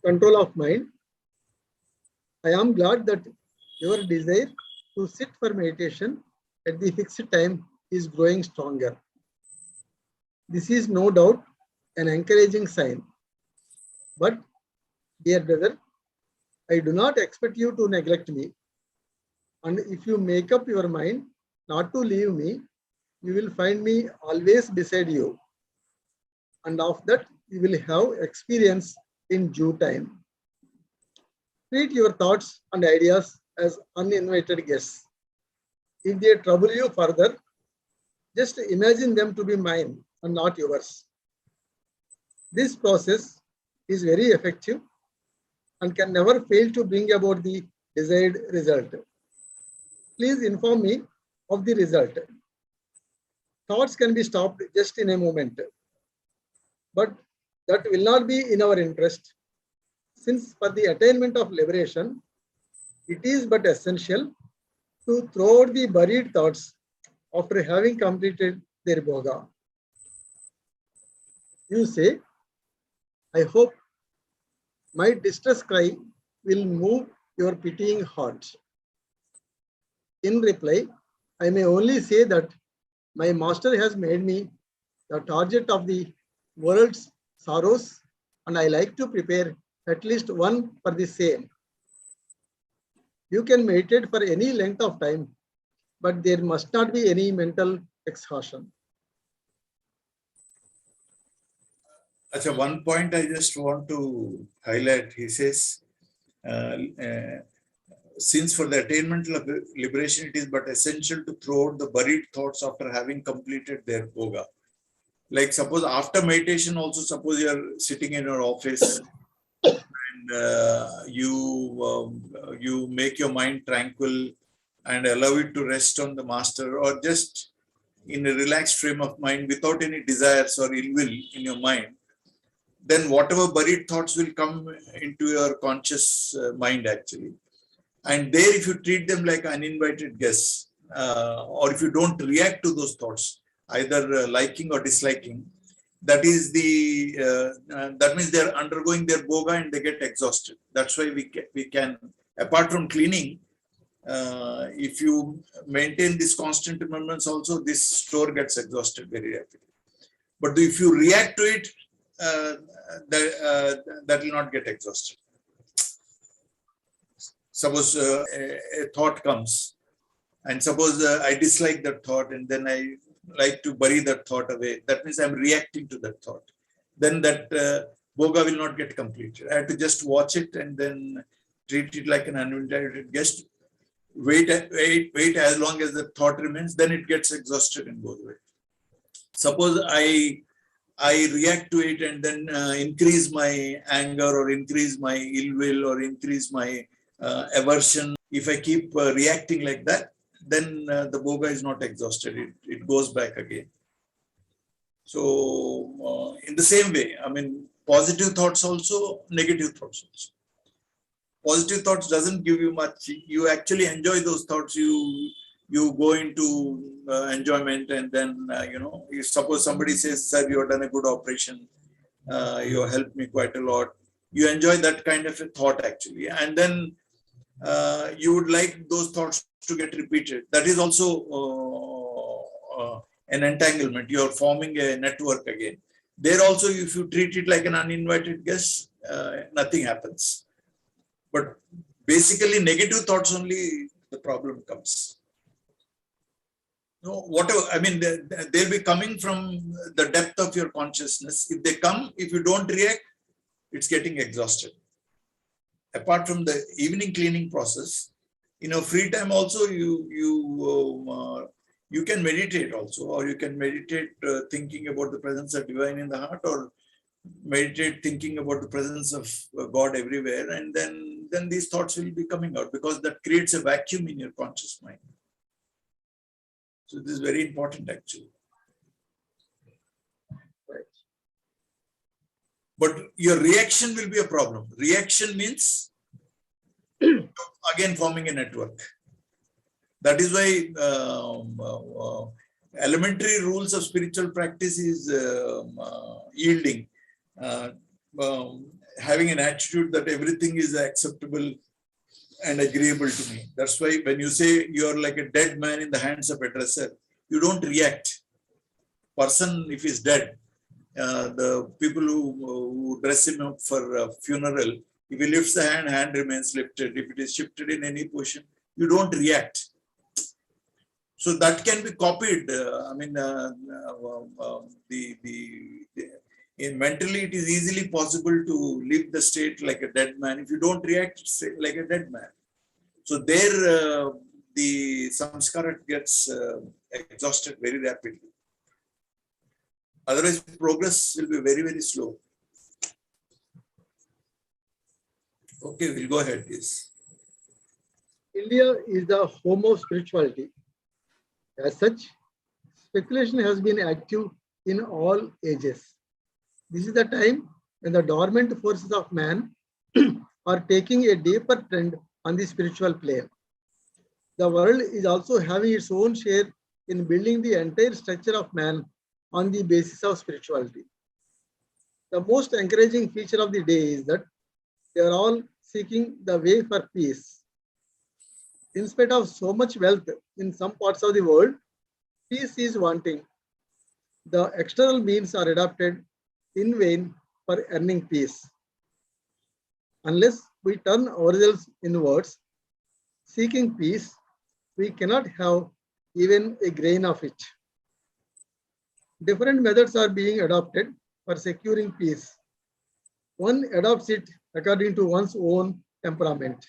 control of mind. I am glad that your desire to sit for meditation at the fixed time is growing stronger. This is no doubt an encouraging sign. But, dear brother, I do not expect you to neglect me. And if you make up your mind not to leave me, you will find me always beside you. And of that, you will have experience in due time. Treat your thoughts and ideas as uninvited guests. If they trouble you further, just imagine them to be mine and not yours. This process is very effective and can never fail to bring about the desired result. Please inform me of the result. Thoughts can be stopped just in a moment, but that will not be in our interest, since for the attainment of liberation, it is but essential to throw out the buried thoughts after having completed their boga. You say, I hope my distress cry will move your pitying heart. In reply, I may only say that my master has made me the target of the world's sorrows, and I like to prepare at least one for the same. You can meditate for any length of time, but there must not be any mental exhaustion. Achha, one point I just want to highlight. He says, since for the attainment of liberation, it is but essential to throw out the buried thoughts after having completed their boga. Like suppose after meditation also, suppose you are sitting in your office and you make your mind tranquil and allow it to rest on the master, or just in a relaxed frame of mind without any desires or ill will in your mind, then whatever buried thoughts will come into your conscious mind actually. And there, if you treat them like uninvited guests, or if you don't react to those thoughts, either liking or disliking, that is the that means they're undergoing their boga and they get exhausted. That's why we can apart from cleaning, if you maintain this constant remembrance, also this store gets exhausted very rapidly. But if you react to it, that will not get exhausted. Suppose a thought comes, and suppose I dislike that thought, and then I like to bury that thought away. That means I'm reacting to that thought. Then that boga will not get completed. I have to just watch it and then treat it like an uninvited guest. Wait as long as the thought remains. Then it gets exhausted and goes away. Suppose I react to it and then increase my anger or increase my ill will or increase my aversion. If I keep reacting like that, then the boga is not exhausted. It goes back again. So in the same way, I mean, positive thoughts also, negative thoughts also. Positive thoughts doesn't give you much. You actually enjoy those thoughts. You go into enjoyment, and then if suppose somebody says, "Sir, you have done a good operation. You helped me quite a lot." You enjoy that kind of a thought actually, and then you would like those thoughts to get repeated. That is also an entanglement. You are forming a network again. There also, if you treat it like an uninvited guest, nothing happens. But basically, negative thoughts only the problem comes. No, whatever, I mean, they'll be coming from the depth of your consciousness. If they come, if you don't react, it's getting exhausted. Apart from the evening cleaning process, free time also you can meditate also, or you can meditate thinking about the presence of divine in the heart, or meditate thinking about the presence of God everywhere, and then these thoughts will be coming out, because that creates a vacuum in your conscious mind. So this is very important actually. Right. But your reaction will be a problem. Reaction means again forming a network. That is why elementary rules of spiritual practice is yielding. having an attitude that everything is acceptable and agreeable to me. That's why when you say you're like a dead man in the hands of a dresser, you don't react. Person, if he's dead, the people who dress him up for a funeral, if he lifts the hand remains lifted. If it is shifted in any position, you don't react. So that can be copied. Mentally, it is easily possible to live the state like a dead man. If you don't react, like a dead man. So there, the samskara gets exhausted very rapidly. Otherwise, progress will be very, very slow. Okay, we'll go ahead, please. India is the home of spirituality. As such, speculation has been active in all ages. This is the time when the dormant forces of man are taking a deeper trend on the spiritual plane. The world is also having its own share in building the entire structure of man on the basis of spirituality. The most encouraging feature of the day is that they are all seeking the way for peace. In spite of so much wealth in some parts of the world, peace is wanting. The external means are adopted in vain for earning peace. Unless we turn ourselves inwards, seeking peace, we cannot have even a grain of it. Different methods are being adopted for securing peace. One adopts it according to one's own temperament.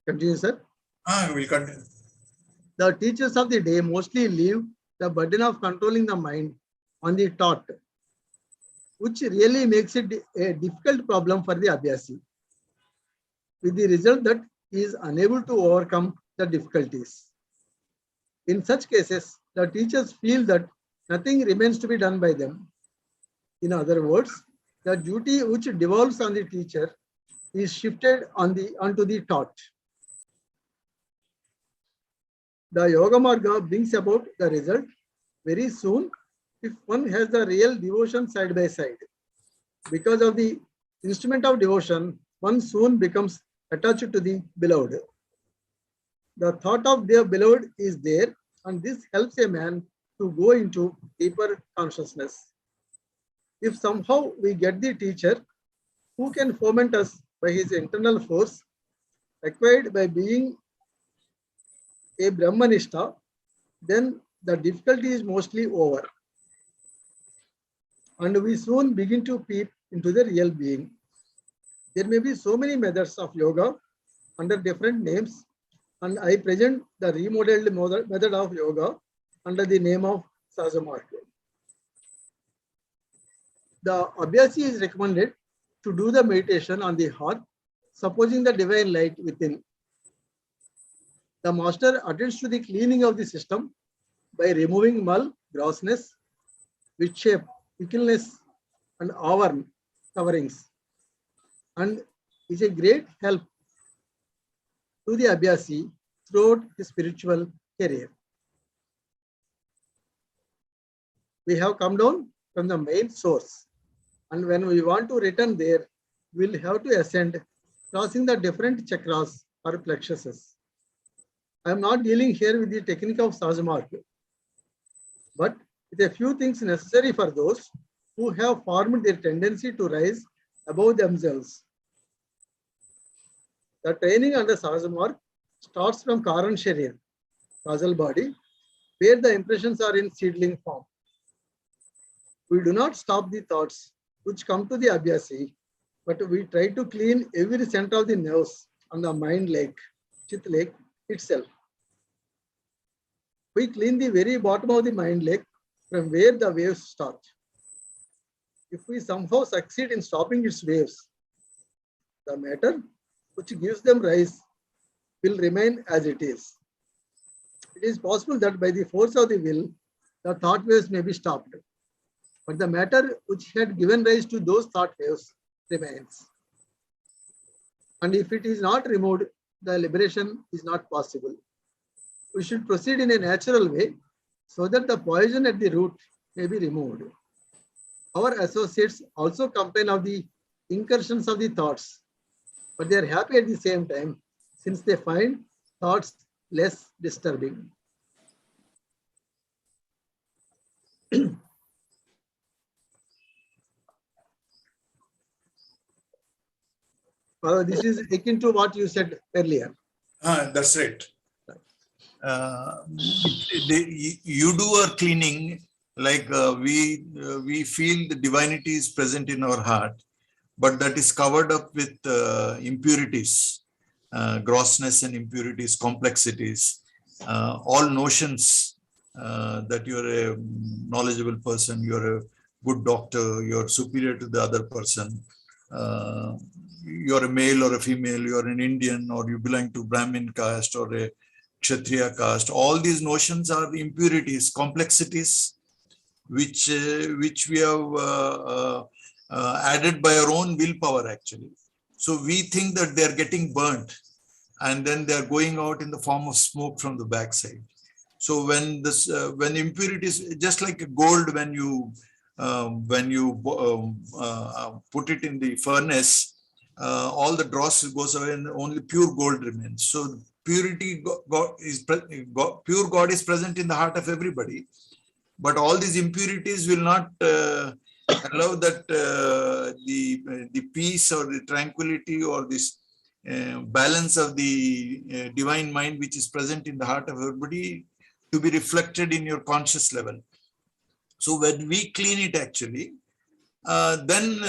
Continue, sir. We'll continue. The teachers of the day mostly leave the burden of controlling the mind on the taught, which really makes it a difficult problem for the Abhyasi, with the result that he is unable to overcome the difficulties. In such cases, the teachers feel that nothing remains to be done by them. In other words, the duty which devolves on the teacher is shifted onto the taught. The Yoga Marga brings about the result very soon if one has the real devotion side by side. Because of the instrument of devotion, one soon becomes attached to the beloved. The thought of their beloved is there, and this helps a man to go into deeper consciousness. If somehow we get the teacher who can foment us by his internal force, acquired by being a Brahmanishta, then the difficulty is mostly over. And we soon begin to peep into the real being. There may be so many methods of yoga under different names, and I present the remodeled method of yoga under the name of Shahajahanpur. The Abhyasi is recommended to do the meditation on the heart, supposing the divine light within. The master attends to the cleaning of the system by removing mal, grossness, vikshepa, fickleness, and avarn, coverings, and is a great help to the Abhyasi throughout his spiritual career. We have come down from the main source, and when we want to return there, we'll have to ascend, crossing the different chakras or plexuses. I am not dealing here with the technique of Shahajahanpur, but with a few things necessary for those who have formed their tendency to rise above themselves. The training under Shahajahanpur starts from Karan Sharir, causal body, where the impressions are in seedling form. We do not stop the thoughts which come to the Abhyasi, but we try to clean every center of the nerves on the mind lake, Chit lake itself. We clean the very bottom of the mind lake from where the waves start. If we somehow succeed in stopping its waves, the matter which gives them rise will remain as it is. It is possible that by the force of the will, the thought waves may be stopped, but the matter which had given rise to those thought waves remains. And if it is not removed, the liberation is not possible. We should proceed in a natural way so that the poison at the root may be removed. Our associates also complain of the incursions of the thoughts, but they are happy at the same time since they find thoughts less disturbing. This is akin to what you said earlier. That's right. You do a cleaning, like we feel the divinity is present in our heart, but that is covered up with impurities, grossness and impurities, complexities, all notions that you're a knowledgeable person, you're a good doctor, you're superior to the other person, you're a male or a female, you're an Indian, or you belong to Brahmin caste or a Kshatriya caste. All these notions are impurities, complexities, which we have added by our own willpower, actually. So we think that they're getting burnt, and then they're going out in the form of smoke from the backside. So when this, when impurities, just like gold, when you put it in the furnace, all the dross goes away and only pure gold remains. So purity, pure God is present in the heart of everybody, but all these impurities will not allow that the peace or the tranquility or this balance of the divine mind which is present in the heart of everybody to be reflected in your conscious level. So when we clean it, actually, then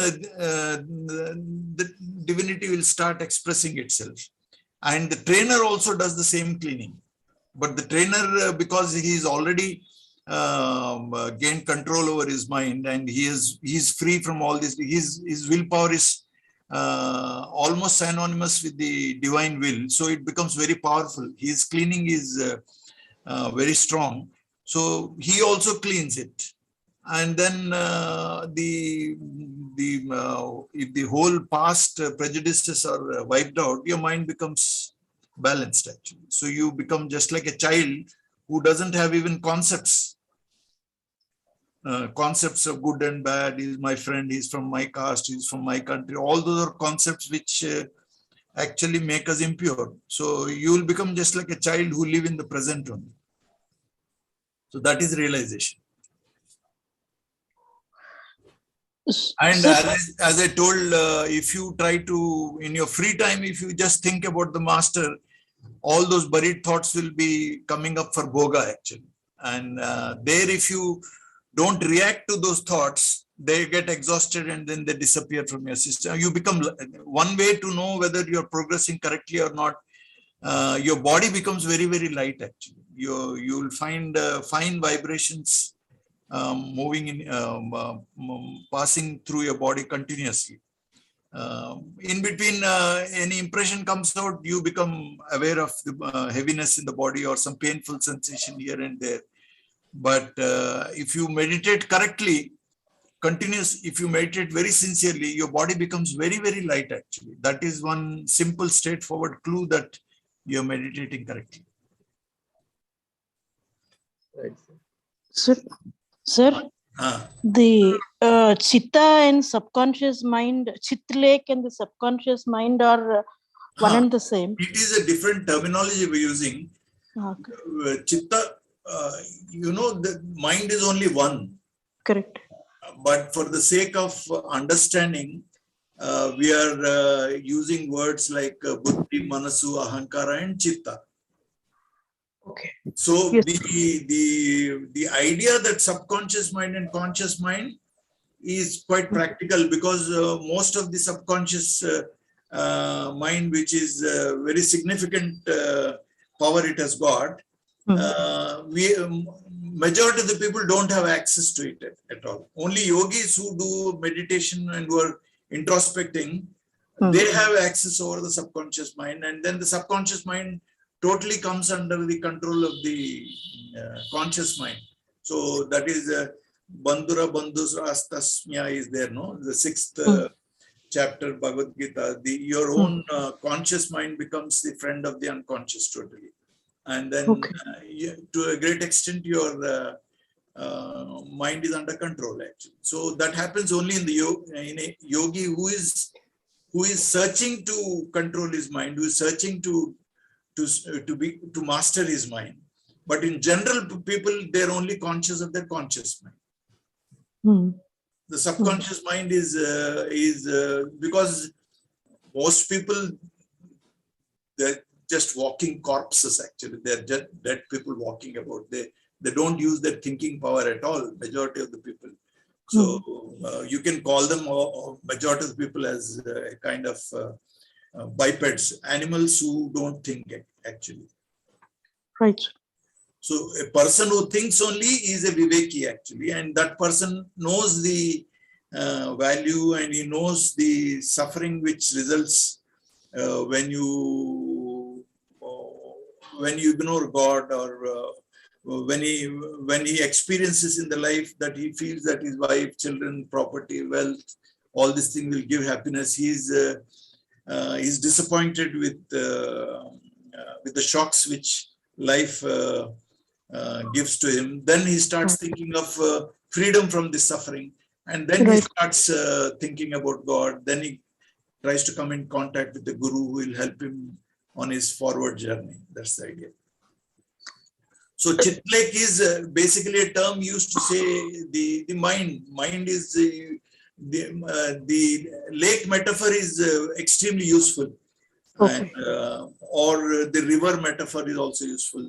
the divinity will start expressing itself. And the trainer also does the same cleaning. But the trainer, because he is already gained control over his mind, and he's free from all this, his willpower is almost synonymous with the divine will. So it becomes very powerful. His cleaning is very strong. So he also cleans it. And then if the whole past prejudices are wiped out, your mind becomes balanced, actually. So you become just like a child who doesn't have even concepts. Concepts of good and bad. He's my friend, he's from my caste, he's from my country. All those are concepts which actually make us impure. So you will become just like a child who live in the present only. So that is realization. And as I told, if you try to, in your free time, if you just think about the master, all those buried thoughts will be coming up for bhoga, actually. And there, if you don't react to those thoughts, they get exhausted and then they disappear from your system. You become, one way to know whether you're progressing correctly or not, your body becomes very, very light, actually. You will find fine vibrations moving in, passing through your body continuously. In between, any impression comes out, you become aware of the heaviness in the body or some painful sensation here and there. But if you meditate correctly, if you meditate very sincerely, your body becomes very, very light, actually. That is one simple, straightforward clue that you're meditating correctly. Right. Sir, the chitta and subconscious mind, chit lake and the subconscious mind are one and the same. It is a different terminology we're using. Okay. Chitta, the mind is only one. Correct. But for the sake of understanding, we are using words like buddhi, manasu, ahankara, and chitta. Okay. So yes. the idea that subconscious mind and conscious mind is quite practical, because most of the subconscious mind, which is very significant power it has got, majority of the people don't have access to it at all. Only yogis who do meditation and who are introspecting, they have access over the subconscious mind, and then the subconscious mind totally comes under the control of the conscious mind. So that is Bandhura Bandhus Rastasmya is there, no? The 6th chapter Bhagavad Gita. Your own conscious mind becomes the friend of the unconscious totally. And then to a great extent, your mind is under control actually. So that happens only in a yogi who is searching to control his mind, who is searching to master his mind. But in general, people, they're only conscious of their conscious mind. The subconscious mind is because most people, they're just walking corpses actually. They're just dead people walking about. They don't use their thinking power at all, majority of the people. So you can call them, majority of the people, as a kind of bipeds, animals who don't think actually. Right. So a person who thinks only is a viveki actually, and that person knows the value, and he knows the suffering which results when you ignore God, or when he experiences in the life that he feels that his wife, children, property, wealth, all this thing will give happiness. He's disappointed with the shocks which life gives to him. Then he starts thinking of freedom from this suffering, and then he starts thinking about God. Then he tries to come in contact with the guru who will help him on his forward journey. That's the idea. So Chitlek is basically a term used to say the mind. Mind is the lake metaphor is extremely useful. And, or the river metaphor is also useful.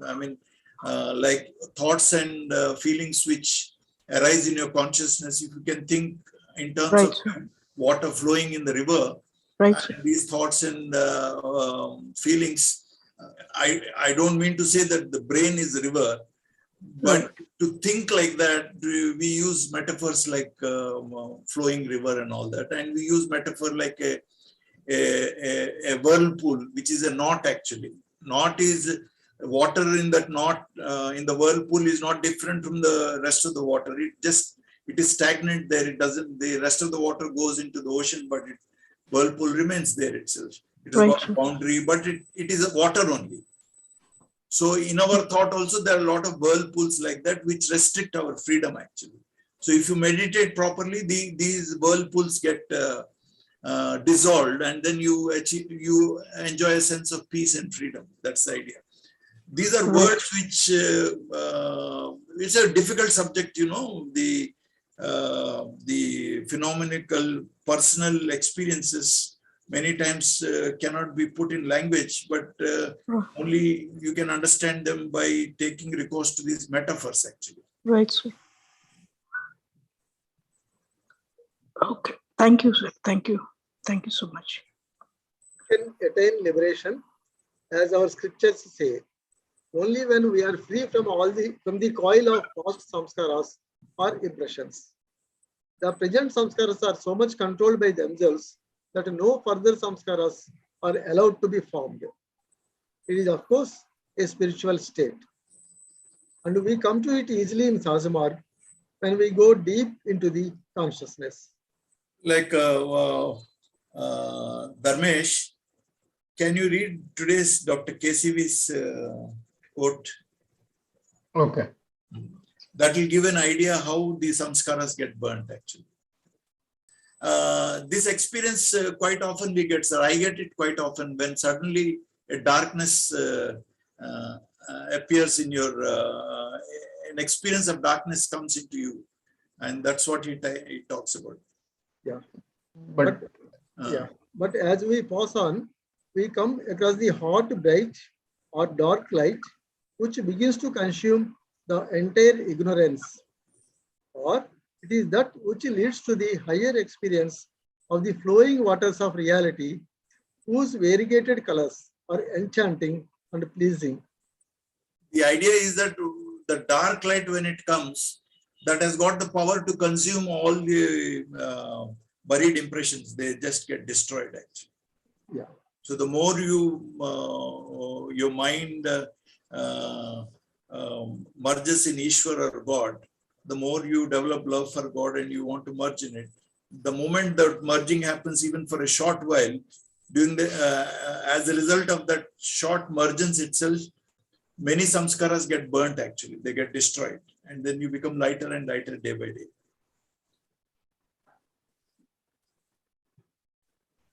I mean, like thoughts and feelings which arise in your consciousness, if you can think in terms of water flowing in the river, and these thoughts and feelings, I don't mean to say that the brain is the river, but to think like that, we use metaphors like flowing river and all that, and we use metaphor like a whirlpool, which is a knot actually. Knot is water in that knot, in the whirlpool is not different from the rest of the water. It is stagnant there. It doesn't, the rest of the water goes into the ocean, but whirlpool remains there itself. It has got a boundary, but it is a water only. So in our thought also, there are a lot of whirlpools like that, which restrict our freedom actually. So if you meditate properly, these whirlpools get dissolved, and then you enjoy a sense of peace and freedom. That's the idea. These are words which it's a difficult subject, you know, the phenomenal personal experiences many times cannot be put in language, but only you can understand them by taking recourse to these metaphors actually. Right, sir. Okay. Thank you, sir. Thank you. Thank you so much. Can attain liberation, as our scriptures say, only when we are free from the coil of past samskaras or impressions. The present samskaras are so much controlled by themselves that no further samskaras are allowed to be formed. It is, of course, a spiritual state, and we come to it easily in Sahajamarg when we go deep into the consciousness. Like Dharmesh, can you read today's Dr. KCV's quote? Okay. That will give an idea how the samskaras get burnt actually. This experience quite often we get, sir. I get it quite often when suddenly a darkness appears in your, an experience of darkness comes into you, and that's what he talks about. Yeah, but as we pass on, we come across the hot, bright or dark light, which begins to consume the entire ignorance, or it is that which leads to the higher experience of the flowing waters of reality, whose variegated colors are enchanting and pleasing. The idea is that the dark light, when it comes, that has got the power to consume all the buried impressions. They just get destroyed actually. Yeah. So the more you, your mind merges in Ishvara or God, the more you develop love for God and you want to merge in it. The moment that merging happens, even for a short while, during the as a result of that short mergence itself, many samskaras get burnt actually, they get destroyed, and then you become lighter and lighter day by day.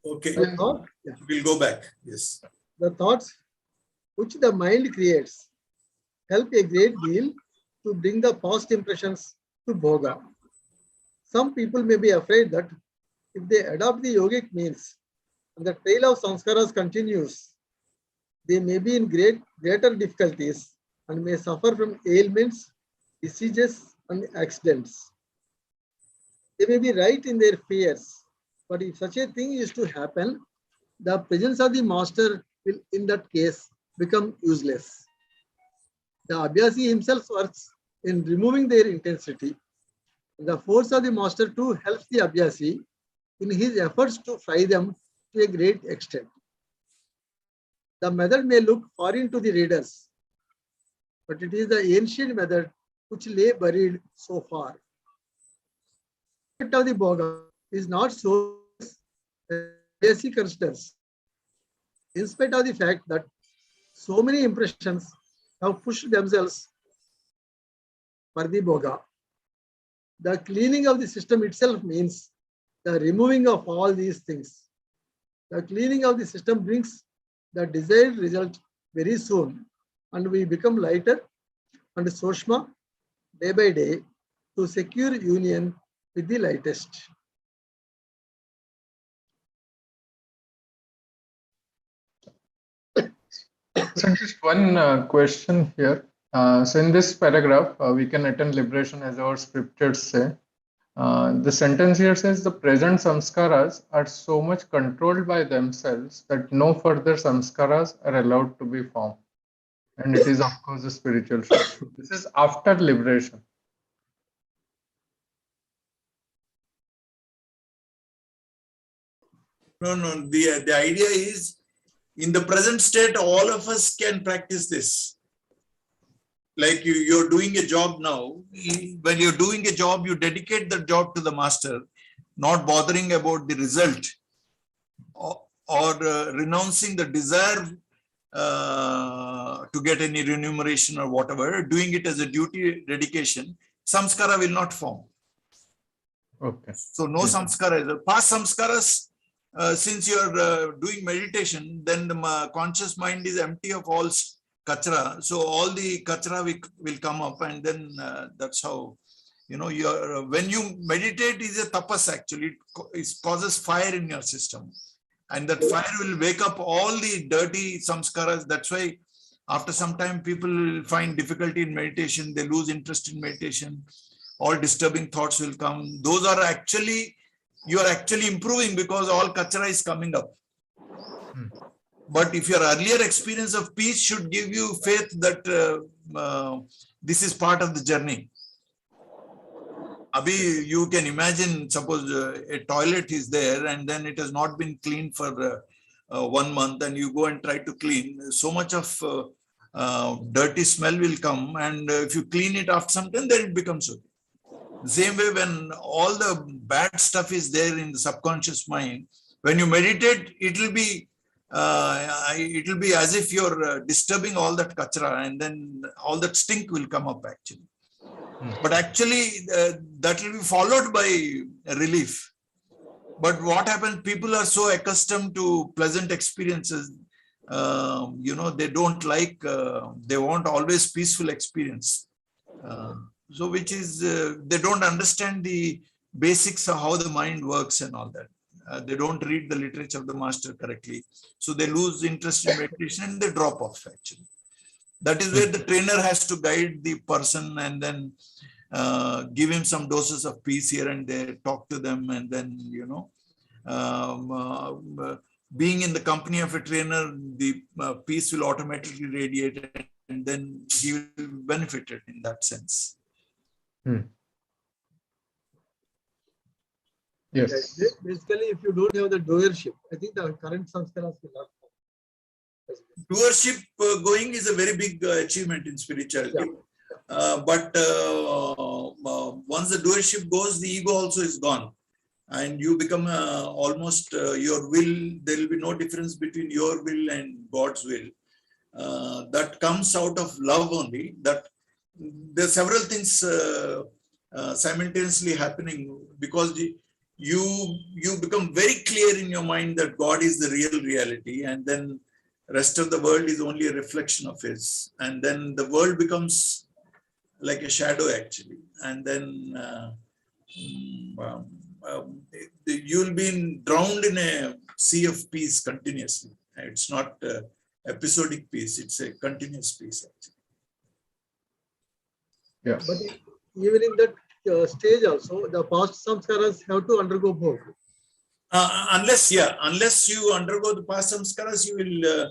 Okay, we'll go back. Yes. The thoughts which the mind creates help a great deal to bring the past impressions to Bhoga. Some people may be afraid that if they adopt the yogic means and the trail of samskaras continues, they may be in greater difficulties and may suffer from ailments, diseases, and accidents. They may be right in their fears, but if such a thing is to happen, the presence of the master will, in that case, become useless. The Abhyasi himself works in removing their intensity. The force of the master too helps the Abhyasi in his efforts to fry them to a great extent. The method may look foreign to the readers, but it is the ancient method which lay buried so far. The effect of the Bhoga is not so as Abhyasi considers. In spite of the fact that so many impressions have pushed themselves for the Bhoga, the cleaning of the system itself means the removing of all these things. The cleaning of the system brings the desired result very soon, and we become lighter and Soshma day by day to secure union with the lightest. So just one question here. So in this paragraph, we can attain liberation as our scriptures say. The sentence here says the present samskaras are so much controlled by themselves that no further samskaras are allowed to be formed. And it is of course a spiritual truth. This is after liberation. No, the idea is in the present state, all of us can practice this. Like you're doing a job now. When you're doing a job, you dedicate the job to the master, not bothering about the result or renouncing the desire to get any remuneration or whatever, doing it as a duty dedication, samskara will not form. Okay. So no samskara. Past samskaras, since you're doing meditation, then the conscious mind is empty of all kachra. So all the kachra will come up, and then that's how, when you meditate is a tapas actually. It causes fire in your system. And that fire will wake up all the dirty samskaras. That's why after some time, people will find difficulty in meditation. They lose interest in meditation. All disturbing thoughts will come. Those are actually, you are actually improving because all kachra is coming up. But if your earlier experience of peace should give you faith that this is part of the journey. Abhi, you can imagine, suppose a toilet is there and then it has not been cleaned for 1 month and you go and try to clean. So much of dirty smell will come, and if you clean it after some time, then it becomes okay. Same way, when all the bad stuff is there in the subconscious mind, when you meditate, it will be as if you're disturbing all that kachra, and then all that stink will come up actually. But actually, that will be followed by relief. But what happens? People are so accustomed to pleasant experiences. They don't like. They want always peaceful experience. So, which is they don't understand the basics of how the mind works and all that. They don't read the literature of the master correctly. So they lose interest in meditation and they drop off actually. That is where the trainer has to guide the person and then give him some doses of peace here and there, talk to them, and then, being in the company of a trainer, the peace will automatically radiate, and then he will benefit it in that sense. Yes. Basically, if you don't have the doership, I think the current samskaras will not form. Doership going is a very big achievement in spirituality. But once the doership goes, the ego also is gone. And you become almost your will. There will be no difference between your will and God's will. that comes out of love only, that there are several things simultaneously happening, because you become very clear in your mind that God is the real reality, and then rest of the world is only a reflection of His, and then the world becomes like a shadow actually, and then you'll be drowned in a sea of peace continuously. It's not episodic peace; it's a continuous peace actually. Yes. But even in that stage also, the past samskaras have to undergo both. Unless you undergo the past samskaras, you will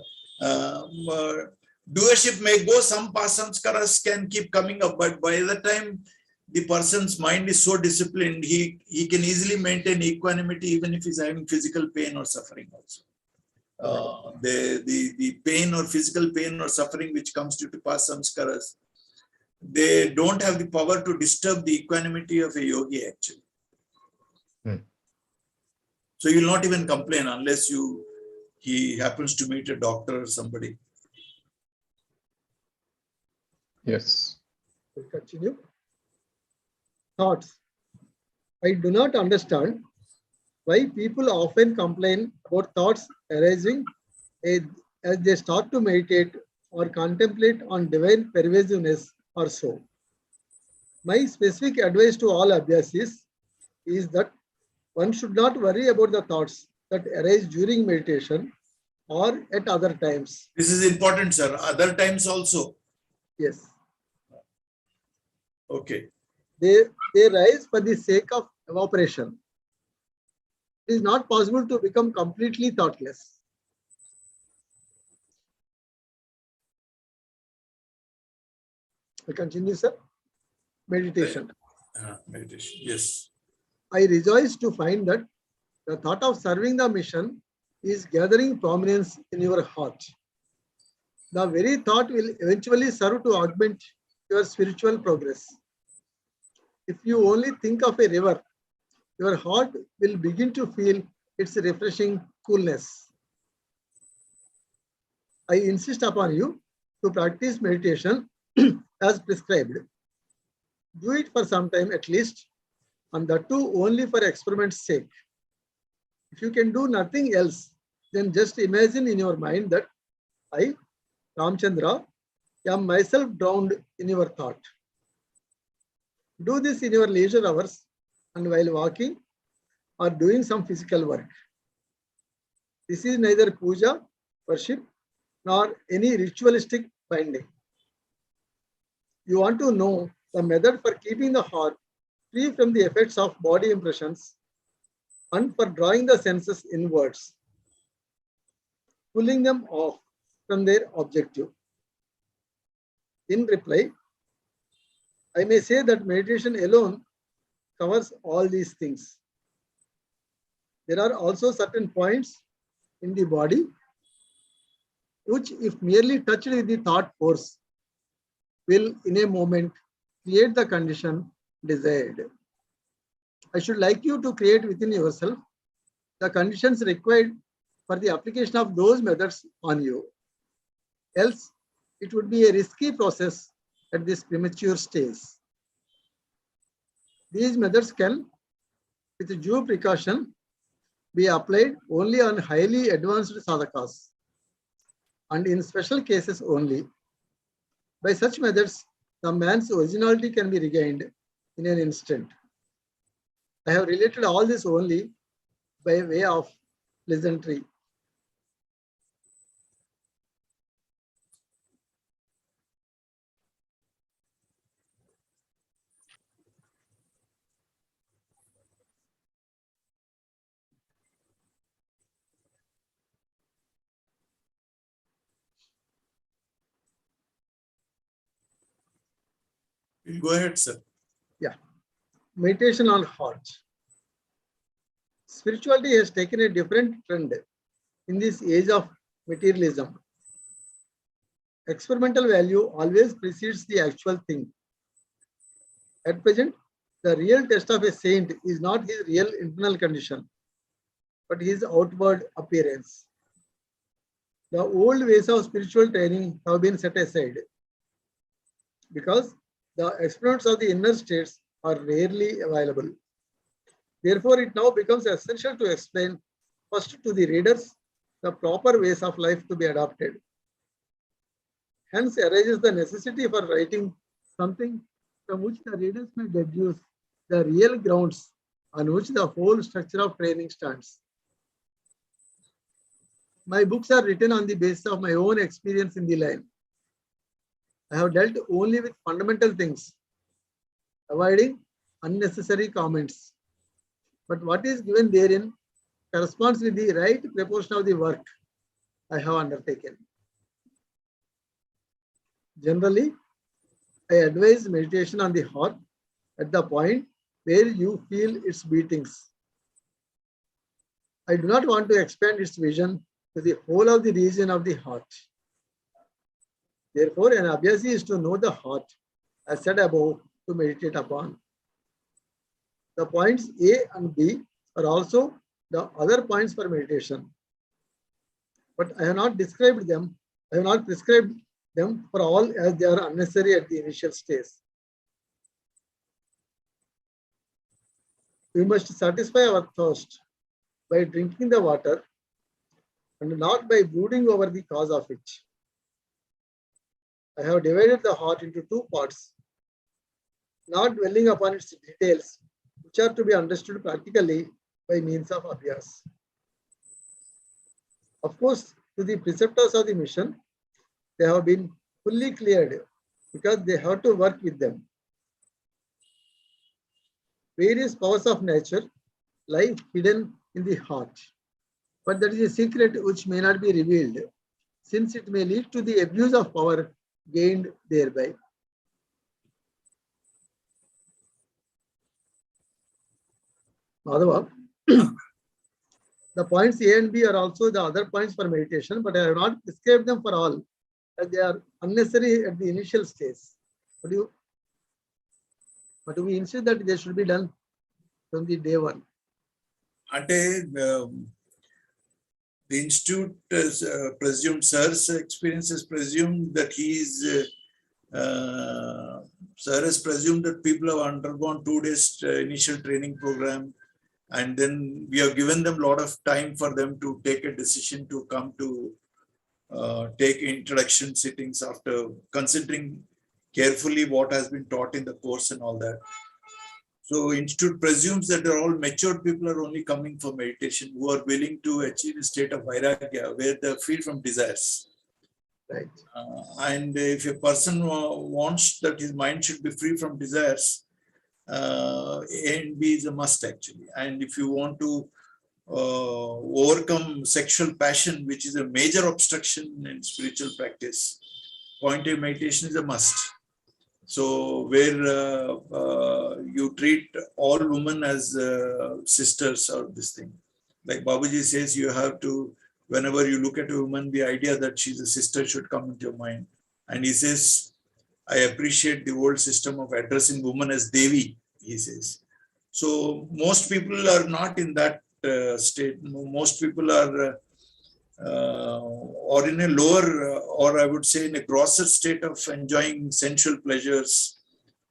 doership may go. Some past samskaras can keep coming up, but by the time the person's mind is so disciplined, he can easily maintain equanimity even if he's having physical pain or suffering also. The pain or physical pain or suffering which comes due to past samskaras, they don't have the power to disturb the equanimity of a yogi actually. So you will not even complain unless he happens to meet a doctor or somebody. Yes. We'll continue. Thoughts. I do not understand why people often complain about thoughts arising as they start to meditate or contemplate on divine pervasiveness or so. My specific advice to all abhyasis is that one should not worry about the thoughts that arise during meditation or at other times. This is important, sir. Other times also. Yes. Okay. They rise for the sake of evaporation. It is not possible to become completely thoughtless. I continue, sir. Meditation. Meditation. Yes. I rejoice to find that the thought of serving the mission is gathering prominence in your heart. The very thought will eventually serve to augment your spiritual progress. If you only think of a river, your heart will begin to feel its refreshing coolness. I insist upon you to practice meditation as prescribed. Do it for some time at least, and that too only for experiment's sake. If you can do nothing else, then just imagine in your mind that I, Ramchandra, am myself drowned in your thought. Do this in your leisure hours and while walking or doing some physical work. This is neither puja, worship, nor any ritualistic binding. You want to know the method for keeping the heart free from the effects of body impressions and for drawing the senses inwards, pulling them off from their objective. In reply, I may say that meditation alone covers all these things. There are also certain points in the body which, if merely touched with the thought force, will in a moment create the condition desired. I should like you to create within yourself the conditions required for the application of those methods on you. Else, it would be a risky process at this premature stage. These methods can, with due precaution, be applied only on highly advanced sadhakas and in special cases only. By such methods, the man's originality can be regained in an instant. I have related all this only by way of pleasantry. Go ahead, sir. Yeah. Meditation on heart. Spirituality has taken a different trend in this age of materialism. Experimental value always precedes the actual thing. At present, the real test of a saint is not his real internal condition, but his outward appearance. The old ways of spiritual training have been set aside because the experiments of the inner states are rarely available. Therefore, it now becomes essential to explain first to the readers the proper ways of life to be adopted. Hence arises the necessity for writing something from which the readers may deduce the real grounds on which the whole structure of training stands. My books are written on the basis of my own experience in the line. I have dealt only with fundamental things, avoiding unnecessary comments. But what is given therein corresponds with the right proportion of the work I have undertaken. Generally, I advise meditation on the heart at the point where you feel its beatings. I do not want to expand its vision to the whole of the region of the heart. Therefore, an abhyasi is to know the heart, as said above, to meditate upon. The points A and B are also the other points for meditation. But I have not described them, I have not prescribed them for all as they are unnecessary at the initial stage. We must satisfy our thirst by drinking the water and not by brooding over the cause of it. I have divided the heart into two parts, not dwelling upon its details, which are to be understood practically by means of abhyas. Of course, to the preceptors of the mission, they have been fully cleared because they have to work with them. Various powers of nature lie hidden in the heart, but that is a secret which may not be revealed, since it may lead to the abuse of power gained thereby. Madhava, the points A and B are also the other points for meditation, but I have not prescribed them for all, as they are unnecessary at the initial stage. But we insist that they should be done from the day one. The institute presumed, sir's experience has presumed that sir has presumed that people have undergone 2 days initial training program, and then we have given them a lot of time for them to take a decision to come to take introduction sittings after considering carefully what has been taught in the course and all that. So institute presumes that they're all matured people are only coming for meditation, who are willing to achieve a state of vairagya where they're free from desires. Right. And if a person wants that his mind should be free from desires, A and B is a must actually. And if you want to overcome sexual passion, which is a major obstruction in spiritual practice, point A meditation is a must. So where you treat all women as sisters or this thing. Like Babuji says, you have to, whenever you look at a woman, the idea that she's a sister should come into your mind. And he says, I appreciate the old system of addressing women as Devi, he says. So most people are not in that state. Most people are or in a lower, or I would say in a grosser state of enjoying sensual pleasures,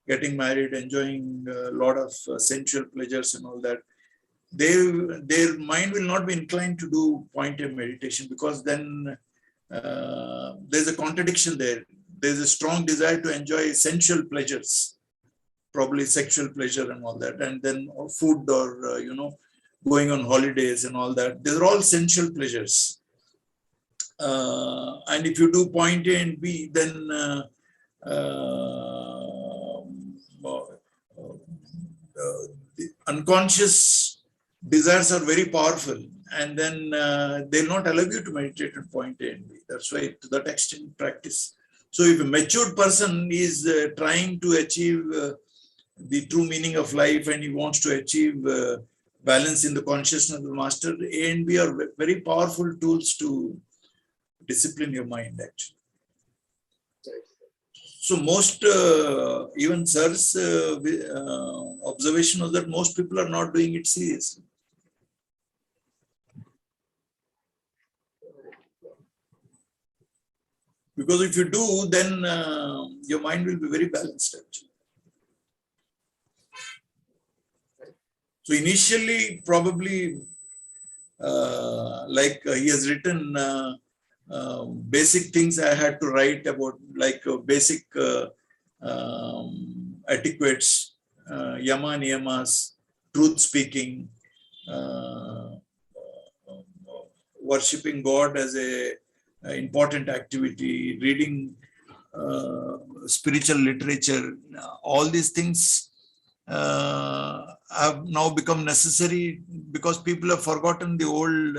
getting married, enjoying a lot of sensual pleasures and all that. Their mind will not be inclined to do point A meditation, because then there's a contradiction there. There's a strong desire to enjoy sensual pleasures, probably sexual pleasure and all that, and then food or, going on holidays and all that. These are all sensual pleasures. And if you do point A and B, then the unconscious desires are very powerful, and then they'll not allow you to meditate on point A and B. That's why to that extent practice. So if a matured person is trying to achieve the true meaning of life, and he wants to achieve balance in the consciousness of the master, A and B are very powerful tools to discipline your mind actually. So most, even sir's observation was that most people are not doing it seriously. Because if you do, then your mind will be very balanced actually. So initially, probably, he has written basic things I had to write about, like basic etiquettes, yama niyamas, truth speaking, worshipping God as a important activity, reading spiritual literature. All these things have now become necessary because people have forgotten the old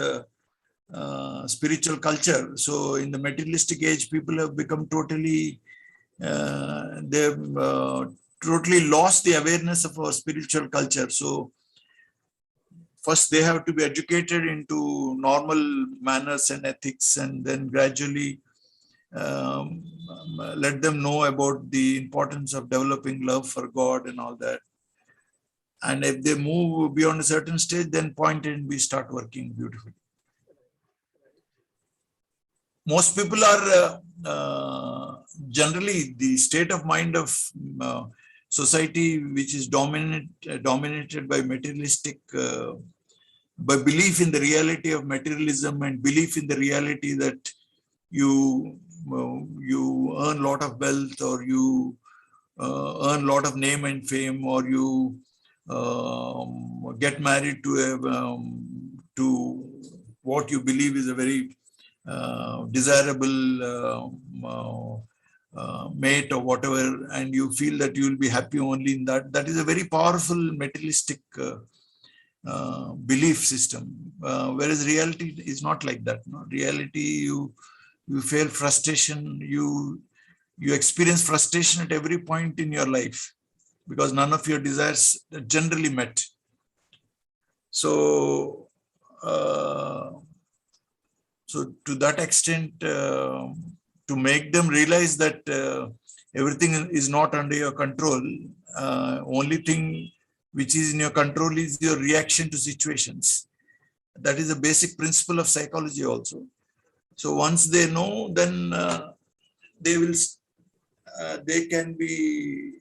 spiritual culture. So in the materialistic age, people have become totally, they've totally lost the awareness of our spiritual culture. So first they have to be educated into normal manners and ethics, and then gradually let them know about the importance of developing love for God and all that. And if they move beyond a certain stage, then point and we start working beautifully. Most people are generally the state of mind of society, which is dominated by materialistic, by belief in the reality of materialism and belief in the reality that you earn a lot of wealth, or you earn a lot of name and fame, or you get married to what you believe is a very desirable mate or whatever, and you feel that you will be happy only in that. That is a very powerful materialistic belief system, whereas reality is not like that. No? Reality, you feel frustration, you experience frustration at every point in your life because none of your desires are generally met. So so to that extent, to make them realize that everything is not under your control, only thing which is in your control is your reaction to situations. That is a basic principle of psychology also. So once they know, then they can be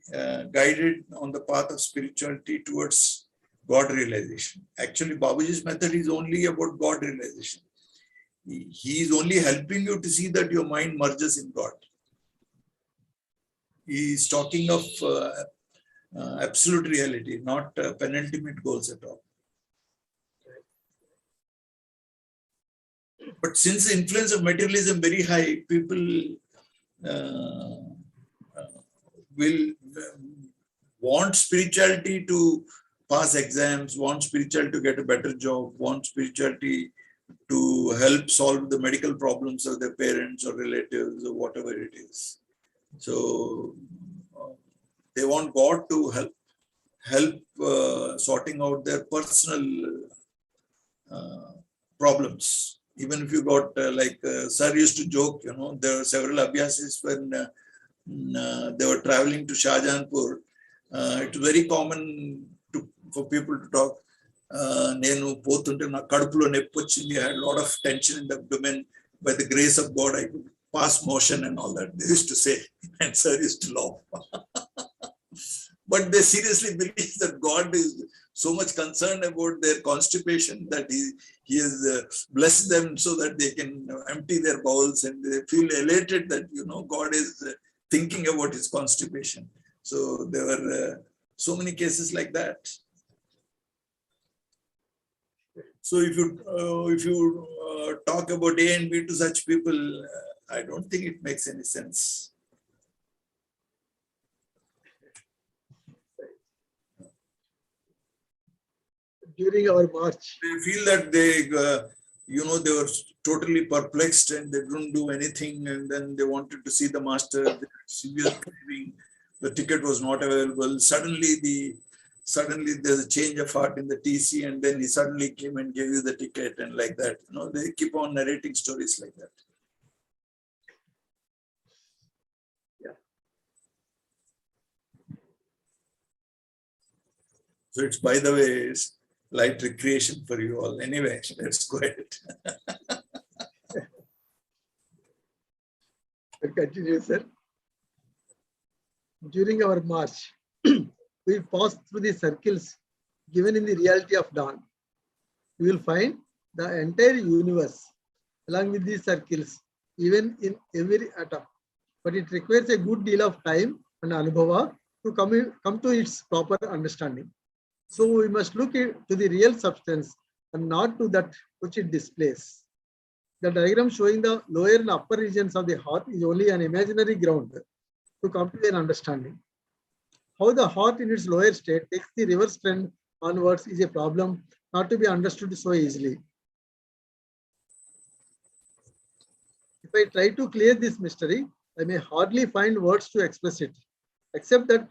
guided on the path of spirituality towards God realization. Actually, Babuji's method is only about God realization. He is only helping you to see that your mind merges in God. He is talking of absolute reality, not penultimate goals at all. But since the influence of materialism very high, people will want spirituality to pass exams, want spirituality to get a better job, want spirituality to help solve the medical problems of their parents or relatives or whatever it is. So they want God to help sorting out their personal problems. Even if you got Sir used to joke, there were several abhyasis when they were traveling to Shahajahanpur. It was very common for people to talk. Nenu potunte na kadupulo neppochindi. I had a lot of tension in the abdomen. By the grace of God, I could pass motion and all that. They used to say, and Sir used to laugh. But they seriously believe that God is so much concerned about their constipation that he has blessed them so that they can empty their bowels, and they feel elated that, God is thinking about his constipation. So there were so many cases like that. So if you talk about A and B to such people, I don't think it makes any sense. During our march, they feel that they were totally perplexed and they couldn't do anything, and then they wanted to see the master. Severe craving. The ticket was not available. Suddenly there's a change of heart in the TC, and then he suddenly came and gave you the ticket, and like that. They keep on narrating stories like that. Yeah. So it's, by the way, it's light recreation for you all. Anyway, let's go ahead. I'll continue, sir. During our march, we pass through the circles given in the reality of dawn. You will find the entire universe along with these circles, even in every atom. But it requires a good deal of time and anubhava to come to its proper understanding. So we must look to the real substance and not to that which it displays. The diagram showing the lower and upper regions of the heart is only an imaginary ground to come to an understanding. How the heart in its lower state takes the reverse trend onwards is a problem not to be understood so easily. If I try to clear this mystery, I may hardly find words to express it, except that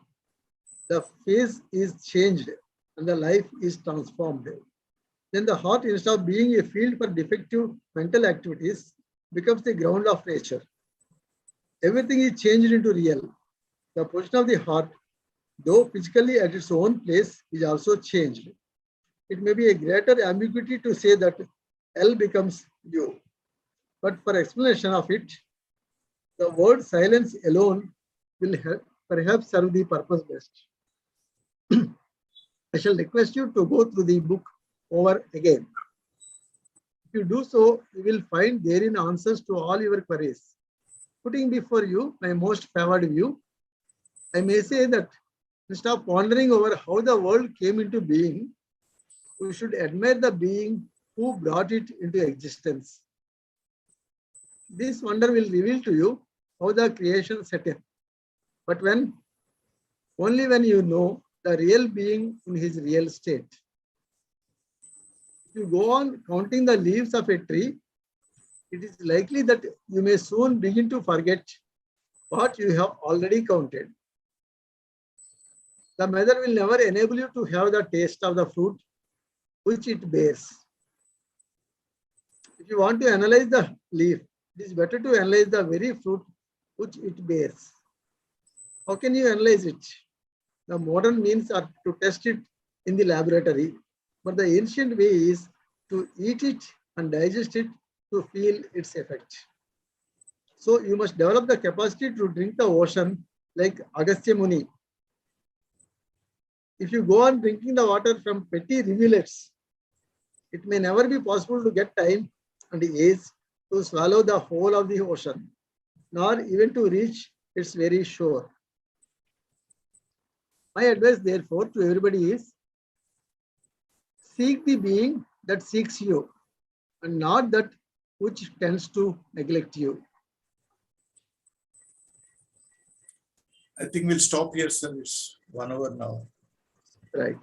the phase is changed and the life is transformed. Then the heart, instead of being a field for defective mental activities, becomes the ground of nature. Everything is changed into real. The position of the heart, though physically at its own place, is also changed. It may be a greater ambiguity to say that L becomes U. But for explanation of it, the word silence alone will perhaps serve the purpose best. I shall request you to go through the book over again. If you do so, you will find therein answers to all your queries. Putting before you my most favored view, I may say that instead of pondering over how the world came into being, we should admire the being who brought it into existence. This wonder will reveal to you how the creation set in. But only when you know the real being in his real state. If you go on counting the leaves of a tree, it is likely that you may soon begin to forget what you have already counted. The mother will never enable you to have the taste of the fruit which it bears. If you want to analyze the leaf, it is better to analyze the very fruit which it bears. How can you analyze it? The modern means are to test it in the laboratory, but the ancient way is to eat it and digest it to feel its effect. So you must develop the capacity to drink the ocean like Agastya Muni. If you go on drinking the water from petty rivulets, it may never be possible to get time and age to swallow the whole of the ocean, nor even to reach its very shore. My advice, therefore, to everybody is seek the being that seeks you and not that which tends to neglect you. I think we'll stop here, sir. It's 1 hour now. Right.